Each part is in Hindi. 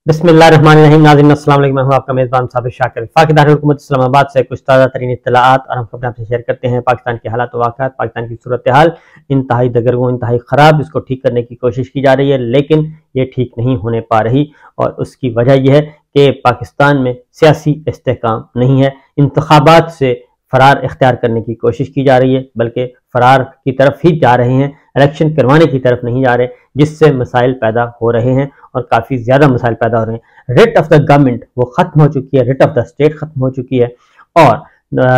बिस्मिल्लाहिर्रहमानिर्रहीम। नाज़रीन अस्सलाम वालेकुम। मैं हूं आपका मेज़बान साबिर शाकिर। वफाकी दारुल इस्लामाबाद से कुछ ताज़ा तरीन इत्तलाआत और हम खबरें आपसे शेयर करते हैं। पाकिस्तान के हालात वाक़यात, पाकिस्तान की सूरत हाल इंतहाई दगरगों, इंतहाई ख़राब। इसको ठीक करने की कोशिश की जा रही है लेकिन ये ठीक नहीं होने पा रही और उसकी वजह यह है कि पाकिस्तान में सियासी इस्तेहकाम नहीं है। इंतखाबात से फरार इख्तियार करने की कोशिश की जा रही है, बल्कि फरार की तरफ ही जा रहे हैं, इलेक्शन करवाने की तरफ नहीं जा रहे, जिससे मसाइल पैदा हो रहे हैं और काफ़ी ज़्यादा मसाइल पैदा हो रहे हैं। रेट ऑफ द गवर्नमेंट वो ख़त्म हो चुकी है, रेट ऑफ द स्टेट ख़त्म हो चुकी है और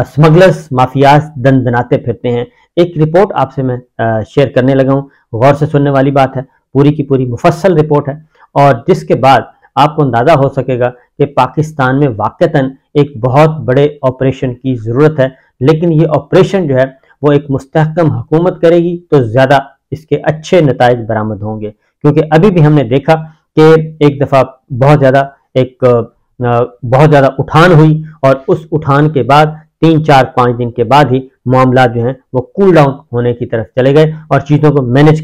स्मगलर्स माफियाज दनाते फिरते हैं। एक रिपोर्ट आपसे मैं शेयर करने लगा हूँ, गौर से सुनने वाली बात है, पूरी की पूरी मुफस्सल रिपोर्ट है और जिसके बाद आपको अंदाज़ा हो सकेगा कि पाकिस्तान में वाक़तन एक बहुत बड़े ऑपरेशन की ज़रूरत है। लेकिन ये ऑपरेशन जो है वो एक मुस्तहकम हुकूमत करेगी तो ज़्यादा इसके अच्छे नताइज बरामद होंगे, क्योंकि अभी भी हमने देखा कि एक दफ़ा बहुत ज़्यादा उठान हुई और उस उठान के बाद 3-4-5 दिन के बाद ही मामला जो हैं वो कूल डाउन होने की तरफ चले गए और चीज़ों को मैनेज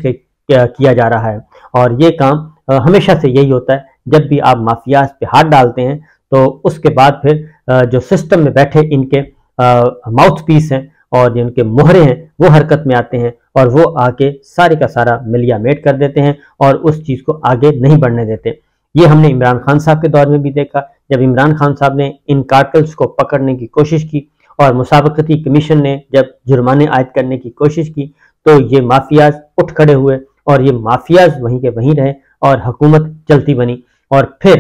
किया जा रहा है। और ये काम हमेशा से यही होता है, जब भी आप माफियाज पे हाथ डालते हैं तो उसके बाद फिर जो सिस्टम में बैठे इनके माउथ पीस हैं और जिनके मोहरे हैं वो हरकत में आते हैं और वो आके सारे का सारा मिलिया मेट कर देते हैं और उस चीज़ को आगे नहीं बढ़ने देते। ये हमने इमरान खान साहब के दौर में भी देखा, जब इमरान खान साहब ने इन कार्टेल्स को पकड़ने की कोशिश की और मुसाबकती कमीशन ने जब जुर्माने आयद करने की कोशिश की तो ये माफियाज उठ खड़े हुए और ये माफियाज वहीं के वहीं रहे और हुकूमत चलती बनी। और फिर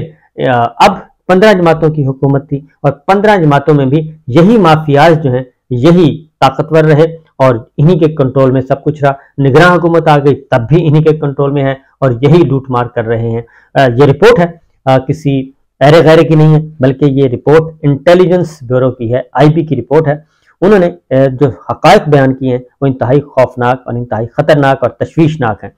अब 15 जमातों की हुकूमत थी और 15 जमातों में भी यही माफियाज जो हैं यही ताकतवर रहे और इन्हीं के कंट्रोल में सब कुछ रहा। निगरान हुकूमत आ गई तब भी इन्हीं के कंट्रोल में है और यही लूट मार कर रहे हैं। ये रिपोर्ट है किसी अरे गैरे की नहीं है, बल्कि ये रिपोर्ट इंटेलिजेंस ब्यूरो की है, IB की रिपोर्ट है। उन्होंने जो हकायक बयान किए हैं वो इंतहाई खौफनाक और इंतहाई खतरनाक और तशवीशनाक है।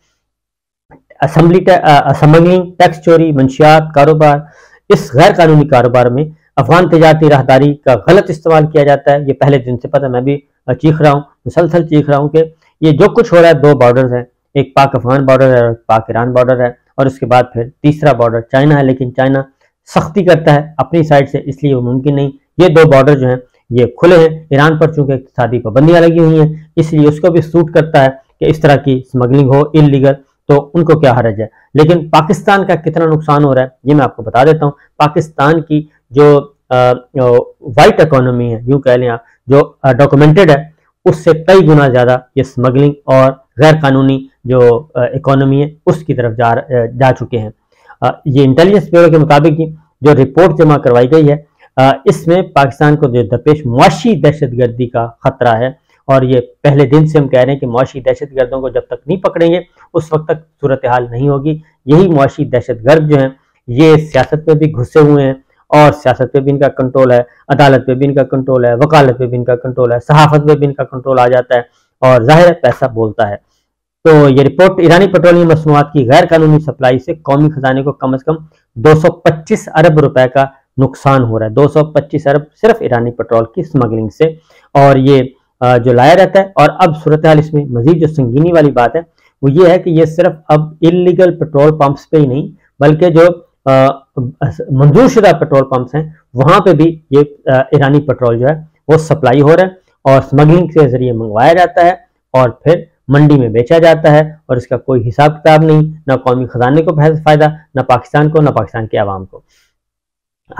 स्मगलिंग, टैक्स चोरी, मंशियात कारोबार, इस गैर कानूनी कारोबार में अफगान तजारती राहदारी का गलत इस्तेमाल किया जाता है। ये पहले दिन से पता, मैं भी चीख रहा हूँ, मुसलसल चीख रहा हूँ कि ये जो कुछ हो रहा है, 2 बॉर्डर्स हैं, एक पाक अफगान बॉर्डर है और पाक ईरान बॉर्डर है और उसके बाद फिर तीसरा बॉर्डर चाइना है, लेकिन चाइना सख्ती करता है अपनी साइड से, इसलिए वो मुमकिन नहीं। ये 2 बॉर्डर जो हैं ये खुले हैं। ईरान पर चूंकि इक़्तिसादी पाबंदियां लगी हुई हैं इसलिए उसको भी सूट करता है कि इस तरह की स्मगलिंग हो इल्लीगल, तो उनको क्या हर्ज है। लेकिन पाकिस्तान का कितना नुकसान हो रहा है ये मैं आपको बता देता हूँ। पाकिस्तान की जो वाइट इकोनॉमी है, यूं कह लें आप, जो डॉक्यूमेंटेड है, उससे कई गुना ज़्यादा ये स्मगलिंग और गैर कानूनी जो इकोनॉमी है उसकी तरफ जा चुके हैं। ये इंटेलिजेंस ब्यूरो के मुताबिक जो रिपोर्ट जमा करवाई गई है इसमें पाकिस्तान को जो दरपेश मुआशी दहशतगर्दी का खतरा है और ये पहले दिन से हम कह रहे हैं कि मुआशी दहशतगर्दों को जब तक नहीं पकड़ेंगे उस वक्त तक सूरत हाल नहीं होगी। यही मुआशी दहशतगर्द जो हैं ये सियासत में भी घुसे हुए हैं और सियासत पे भी इनका कंट्रोल है, अदालत पे भी इनका कंट्रोल है, वकालत पे भी इनका कंट्रोल है, सहाफत पे भी इनका कंट्रोल आ जाता है और जाहिर है पैसा बोलता है। तो ये रिपोर्ट ईरानी पेट्रोलियम मसनूआत की गैर कानूनी सप्लाई से कौमी खजाने को कम से कम 225 अरब रुपए का नुकसान हो रहा है। 225 अरब सिर्फ ईरानी पेट्रोल की स्मगलिंग से, और ये जो लाया रहता है। और अब सूरत हाल इसमें मजीद जो संगीनी वाली बात है वो ये है कि ये सिर्फ अब इलीगल पेट्रोल पंप्स पे ही नहीं, बल्कि जो मंजूर शुदा पेट्रोल पंप्स हैं वहां पे भी ये ईरानी पेट्रोल जो है वो सप्लाई हो रहा है और स्मगलिंग के जरिए मंगवाया जाता है और फिर मंडी में बेचा जाता है और इसका कोई हिसाब किताब नहीं, ना कौमी खजाने को फायदा, ना पाकिस्तान को, ना पाकिस्तान के आवाम को।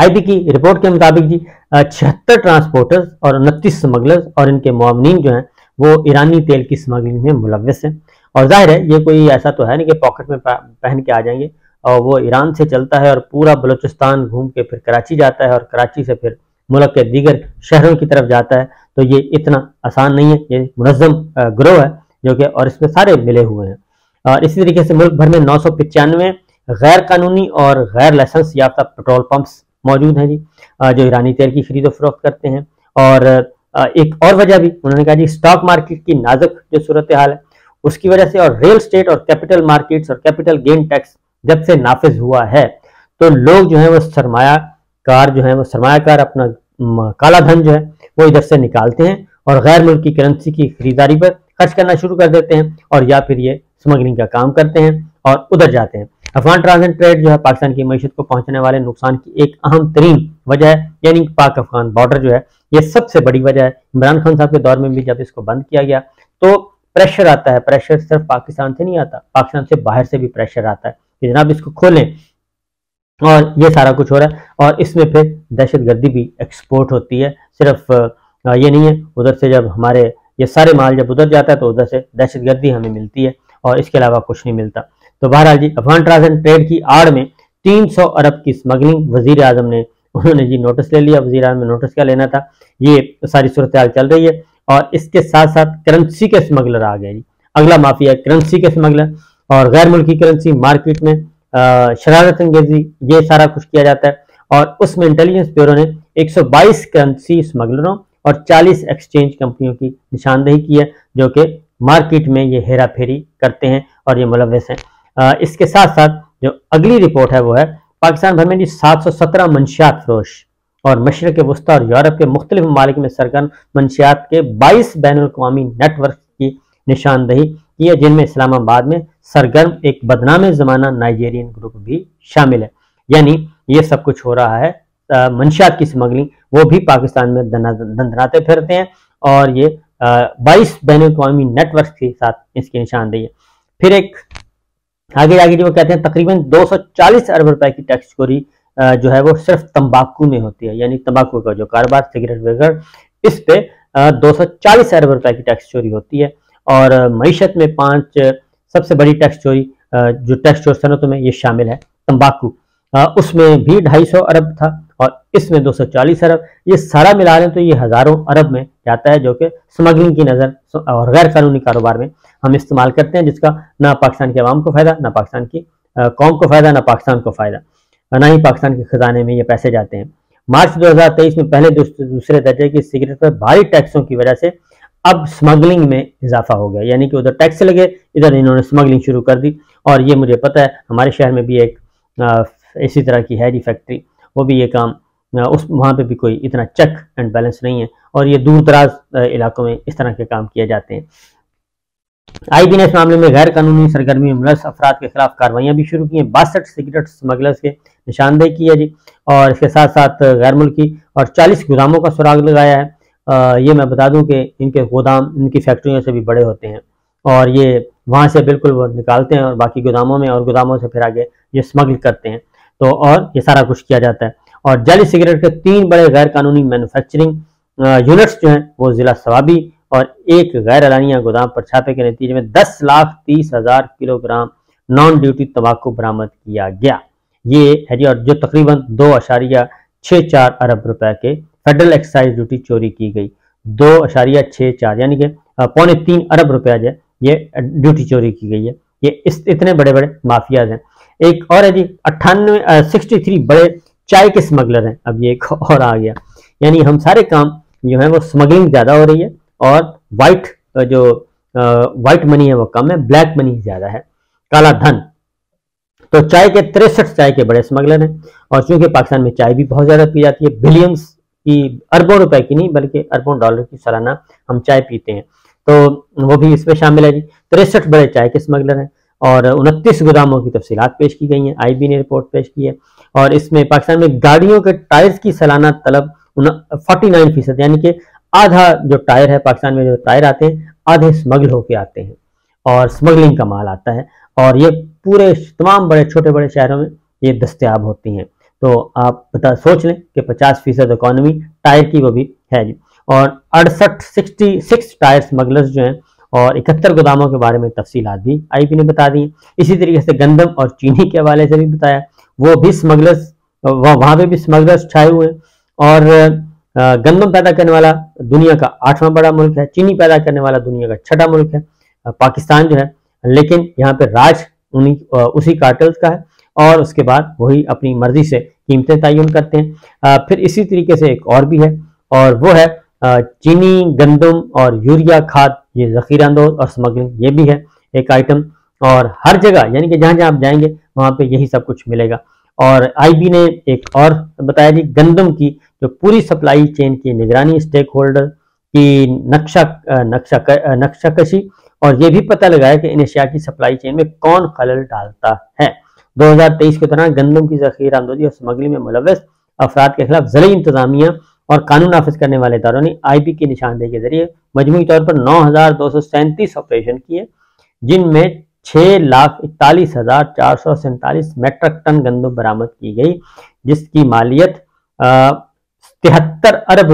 IB की रिपोर्ट के मुताबिक जी 76 ट्रांसपोर्टर्स और 29 स्मगलर्स और इनके मुआवनीन जो हैं वो ईरानी तेल की स्मगलिंग में मुलव्वस हैं। और जाहिर है ये कोई ऐसा तो है नहीं कि पॉकेट में पहन के आ जाएंगे, और वो ईरान से चलता है और पूरा बलूचिस्तान घूम के फिर कराची जाता है और कराची से फिर मुल्क के दीगर शहरों की तरफ जाता है। तो ये इतना आसान नहीं है, ये मुनज़्ज़म गिरोह है जो कि, और इसमें सारे मिले हुए हैं। और इसी तरीके से मुल्क भर में 995 गैर कानूनी और गैर लाइसेंस याफ्ता पेट्रोल पंप्स मौजूद हैं जी, जो ईरानी तेल की खरीदो फरोख्त करते हैं। और एक और वजह भी उन्होंने कहा जी, स्टॉक मार्केट की नाजुक जो सूरत हाल है उसकी वजह से, और रियल स्टेट और कैपिटल मार्केट्स और कैपिटल गेन टैक्स जब से नाफिज हुआ है तो लोग जो है वो सरमायाकार अपना काला धन जो है वो इधर से निकालते हैं और गैर मुल्की करेंसी की खरीदारी पर खर्च करना शुरू कर देते हैं और या फिर ये स्मगलिंग का काम करते हैं और उधर जाते हैं। अफगान ट्रांजिट ट्रेड जो है पाकिस्तान की मईशत को पहुंचने वाले नुकसान की एक अहम तरीन वजह है, यानी पाक अफगान बॉर्डर जो है ये सबसे बड़ी वजह है। इमरान खान साहब के दौर में भी जब इसको बंद किया गया तो प्रेशर आता है, प्रेशर सिर्फ पाकिस्तान से नहीं आता, पाकिस्तान से बाहर से भी प्रेशर आता है कि जनाब इसको खोलें, और ये सारा कुछ हो रहा है। और इसमें फिर दहशतगर्दी भी एक्सपोर्ट होती है, सिर्फ ये नहीं है, उधर से जब हमारे ये सारे माल जब उधर जाता है तो उधर से दहशतगर्दी हमें मिलती है और इसके अलावा कुछ नहीं मिलता। तो बहरहाल जी अफगान ट्रांजिट ट्रेड की आड़ में 300 अरब की स्मगलिंग वजीर आजम ने, उन्होंने जी नोटिस ले लिया। वजीर आजम ने नोटिस क्या लेना था, ये सारी सूरत हाल चल रही है। और इसके साथ साथ करेंसी के स्मगलर आ गए जी, अगला माफिया है करेंसी के स्मगलर, और गैर मुल्की करेंसी मार्केट में शरारत अंगेजी ये सारा कुछ किया जाता है। और उसमें इंटेलिजेंस ब्यूरो ने 122 करेंसी स्मगलरों और 40 एक्सचेंज कंपनियों की निशानदेही की है जो कि मार्केट में ये हेरा फेरी करते हैं और ये मुलव्वस हैं। इसके साथ साथ जो अगली रिपोर्ट है वो है पाकिस्तान भर में जी 717 मंशियात फरोश और मशरक़ वस्ता और यूरोप के मुख्तलिफ ममालिक में सरगर्म मंशियात के 22 बैनुल अक़वामी नेटवर्क की निशानदेही की है, जिनमें इस्लामाबाद में सरगर्म एक बदनाम ज़माना नाइजीरियन ग्रुप भी शामिल है। यानी ये सब कुछ हो रहा है, मंशियात की स्मगलिंग वो भी पाकिस्तान में दंदनाते फिरते हैं और ये 22 बैनुल अक़वामी नेटवर्क के साथ इसकी निशानदेही है। फिर एक आगे जो कहते हैं तकरीबन 240 अरब रुपए की टैक्स चोरी जो है वो सिर्फ तंबाकू में होती है, यानी तंबाकू का जो कारोबार सिगरेट वगैरह इस पे 240 अरब रुपए की टैक्स चोरी होती है। और मईशत में 5 सबसे बड़ी टैक्स चोरी जो टैक्स चोर सनतों में ये शामिल है तंबाकू, उसमें भी 250 अरब था और इसमें 240 अरब, ये सारा मिला लें तो ये हजारों अरब में जाता है, जो कि स्मगलिंग की नज़र और गैर कानूनी कारोबार में हम इस्तेमाल करते हैं, जिसका ना पाकिस्तान के अवाम को फ़ायदा, ना पाकिस्तान की कौम को फ़ायदा, ना पाकिस्तान को फ़ायदा, ना ही पाकिस्तान के खजाने में ये पैसे जाते हैं। मार्च 2023 में पहले दूसरे दर्जे की सिगरेट पर भारी टैक्सों की वजह से अब स्मगलिंग में इजाफा हो गया, यानी कि उधर टैक्स लगे, इधर इन्होंने स्मगलिंग शुरू कर दी। और ये मुझे पता है हमारे शहर में भी एक इसी तरह की है जी फैक्ट्री, वो भी ये काम उस वहाँ पे भी कोई इतना चेक एंड बैलेंस नहीं है और ये दूर दराज इलाकों में इस तरह के काम किए जाते हैं। आईबी ने इस मामले में गैर कानूनी सरगर्मी में मुलव्वस अफराद के खिलाफ कार्रवाइयाँ भी शुरू की हैं। 62 सिगरेट स्मगलर्स के निशानदेही की है जी, और इसके साथ साथ गैर मुल्की और 40 गोदामों का सुराग लगाया है। ये मैं बता दूं कि इनके गोदाम इनकी फैक्ट्रियों से भी बड़े होते हैं और ये वहाँ से बिल्कुल वो निकालते हैं और बाकी गोदामों में, और गोदामों से फिर आगे ये स्मगल करते हैं। तो और ये सारा कुछ किया जाता है। और जाली सिगरेट के 3 बड़े गैर कानूनी मैन्युफैक्चरिंग यूनिट्स जो हैं वो जिला सवाबी और एक गैर एलानिया गोदाम पर छापे के नतीजे में 10,30,000 किलोग्राम नॉन ड्यूटी तंबाकू बरामद किया गया। ये है जी, और जो तकरीबन 2.64 अरब रुपए के फेडरल एक्साइज ड्यूटी चोरी की गई। 2.64 यानी कि 2.25 अरब रुपया जो ये ड्यूटी चोरी की गई है। ये इतने बड़े बड़े माफियाज हैं। एक और है जी 63 बड़े चाय के स्मगलर हैं। अब ये एक और आ गया, यानी हम सारे काम जो है वो स्मगलिंग ज्यादा हो रही है और वाइट मनी है वो कम है, ब्लैक मनी ज्यादा है, काला धन। तो चाय के 63 चाय के बड़े स्मगलर हैं और चूंकि पाकिस्तान में चाय भी बहुत ज्यादा पी जाती है, बिलियंस की, अरबों रुपए की नहीं बल्कि अरबों डॉलर की सालाना हम चाय पीते हैं, तो वो भी इसमें शामिल है जी। 63 बड़े चाय के स्मगलर हैं और 29 गोदामों की तफसीलात पेश की गई हैं, आईबी ने रिपोर्ट पेश की है। और इसमें पाकिस्तान में गाड़ियों के टायर्स की सालाना तलब 49%, यानी कि आधा जो टायर है पाकिस्तान में, जो टायर आते हैं आधे स्मगल होके आते हैं और स्मगलिंग का माल आता है और ये पूरे तमाम बड़े छोटे बड़े शहरों में ये दस्तयाब होती हैं। तो आप सोच लें कि 50% इकॉनमी टायर की वो भी है जी। और 66 टायर स्मगलर्स जो हैं और 71 गोदामों के बारे में तफसीलात भी आईबी ने बता दी। इसी तरीके से गंदम और चीनी के हवाले से भी बताया, वो भी स्मगलर्स, वहाँ पे भी स्मगलर्स छाए हुए हैं। और गंदम पैदा करने वाला दुनिया का 8वां बड़ा मुल्क है, चीनी पैदा करने वाला दुनिया का 6ठा मुल्क है पाकिस्तान जो है, लेकिन यहाँ पे राज उसी कार्टल्स का है और उसके बाद वही अपनी मर्जी से कीमतें तयन करते हैं। फिर इसी तरीके से एक और भी है और वो है चीनी, गंदम और यूरिया खाद, ये जखीरा अंदोज और स्मगलिंग, ये भी है एक आइटम। और हर जगह यानी कि जहां जहां आप जाएंगे वहां पे यही सब कुछ मिलेगा। और आईबी ने एक और बताया जी, गंदम की जो पूरी सप्लाई चेन की निगरानी, स्टेक होल्डर की नक्शाकशी और ये भी पता लगाया कि इन एशिया की सप्लाई चेन में कौन खलल डालता है। 2023 के दौरान गंदम की जखीरा अंदोजी और स्मगलिंग में मुलव्वस अफराद के खिलाफ ज़िला इंतजामिया और कानून नाफिज करने वाले इदारों ने IB की निशानदेही के जरिए मजमूई तौर पर 9,237 ऑपरेशन किए, जिनमें 6,41,447 मेट्रिक टन गंदम बरामद की गई, जिसकी मालियत 73 अरब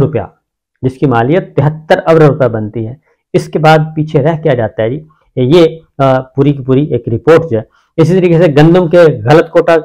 रुपया बनती है। इसके बाद पीछे रह क्या जाता है जी, ये पूरी की पूरी एक रिपोर्ट जो है। इसी तरीके से गंदम के गलत कोटा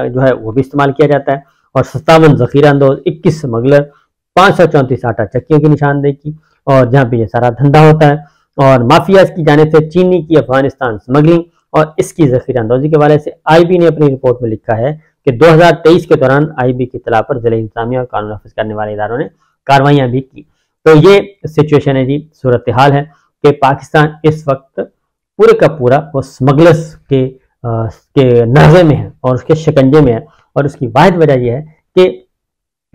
जो है वो भी इस्तेमाल किया जाता है और 57 जखीरा अंदोज, 21 स्मगलर, 534 आटा चक्कियों की निशानदेही की, और जहाँ पे ये सारा धंधा होता है। और माफिया की जाने से चीनी की अफगानिस्तान स्मगलिंग और इसकी जखीरा अंदोजी के हवाले से IB ने अपनी रिपोर्ट में लिखा है कि 2023 के दौरान IB की इत्तला पर जिला इंतजामिया और कानून नाफिज करने वाले इदारों ने कार्रवाइयां भी की। तो ये सिचुएशन है जी, सूरत हाल है कि पाकिस्तान इस वक्त पूरे का पूरा वो स्मगलर्स के नज़े में है और उसके शिकंजे में है। और उसकी वाहिद वजह यह है कि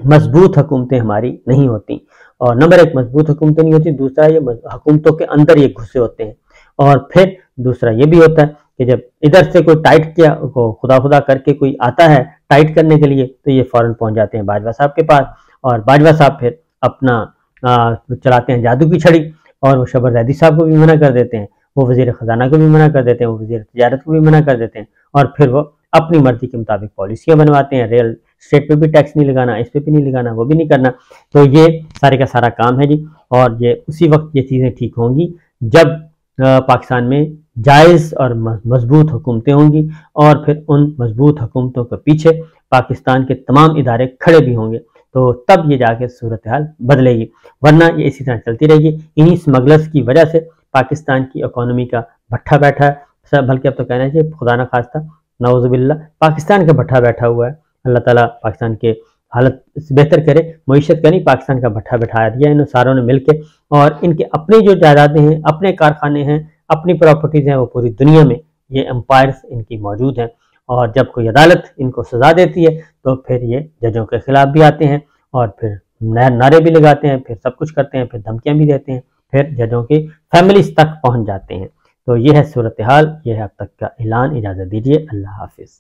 मजबूत हुकूमतें हमारी नहीं होती, और नंबर एक मजबूत हुकूमतें नहीं होती, दूसरा ये हुकूमतों के अंदर ये घुसे होते हैं, और फिर दूसरा ये भी होता है कि जब इधर से कोई टाइट किया को खुदा करके कोई आता है टाइट करने के लिए, तो ये फौरन पहुंच जाते हैं बाजवा साहब के पास, और बाजवा साहब फिर अपना चलाते हैं जादू की छड़ी, और वो शबर जैदी साहब को भी मना कर देते हैं, वो वजीर खजाना को भी मना कर देते हैं, वो वजीर तिजारत को भी मना कर देते हैं, और फिर वो अपनी मर्जी के मुताबिक पॉलिसियां बनवाते हैं। रियल स्टेट पे भी टैक्स नहीं लगाना, इस पे भी नहीं लगाना, वो भी नहीं करना। तो ये सारे का सारा काम है जी, और ये उसी वक्त ये चीज़ें ठीक होंगी जब पाकिस्तान में जायज़ और मजबूत हुकूमतें होंगी, और फिर उन मजबूत हुकूमतों के पीछे पाकिस्तान के तमाम इदारे खड़े भी होंगे, तो तब ये जाके सूरत हाल बदलेगी, वरना ये इसी तरह चलती रहेगी। इन्हीं स्मगलर्स की वजह से पाकिस्तान की इकोनॉमी का भट्ठा बैठा है, बल्कि अब तो कहना चाहिए खुदा न खास्ता नौज़ुबिल्लाह पाकिस्तान का भट्ठा बैठा हुआ है। अल्लाह ताला पाकिस्तान के हालत बेहतर करे, मईशत का नहीं, पाकिस्तान का भट्ठा बैठाया दिया इन सारों ने मिलकर, और इनके अपनी जो जायदादें हैं, अपने कारखाने हैं, अपनी प्रॉपर्टीज़ हैं, वो पूरी दुनिया में ये एम्पायर्स इनकी मौजूद हैं। और जब कोई अदालत इनको सजा देती है तो फिर ये जजों के खिलाफ भी आते हैं, और फिर नारे भी लगाते हैं, फिर सब कुछ करते हैं, फिर धमकियां भी देते हैं, फिर जजों की फैमिलीज तक पहुंच जाते हैं। तो ये है सूरत हाल, ये है अब तक का ऐलान। इजाज़त दीजिए, अल्लाह हाफिज़।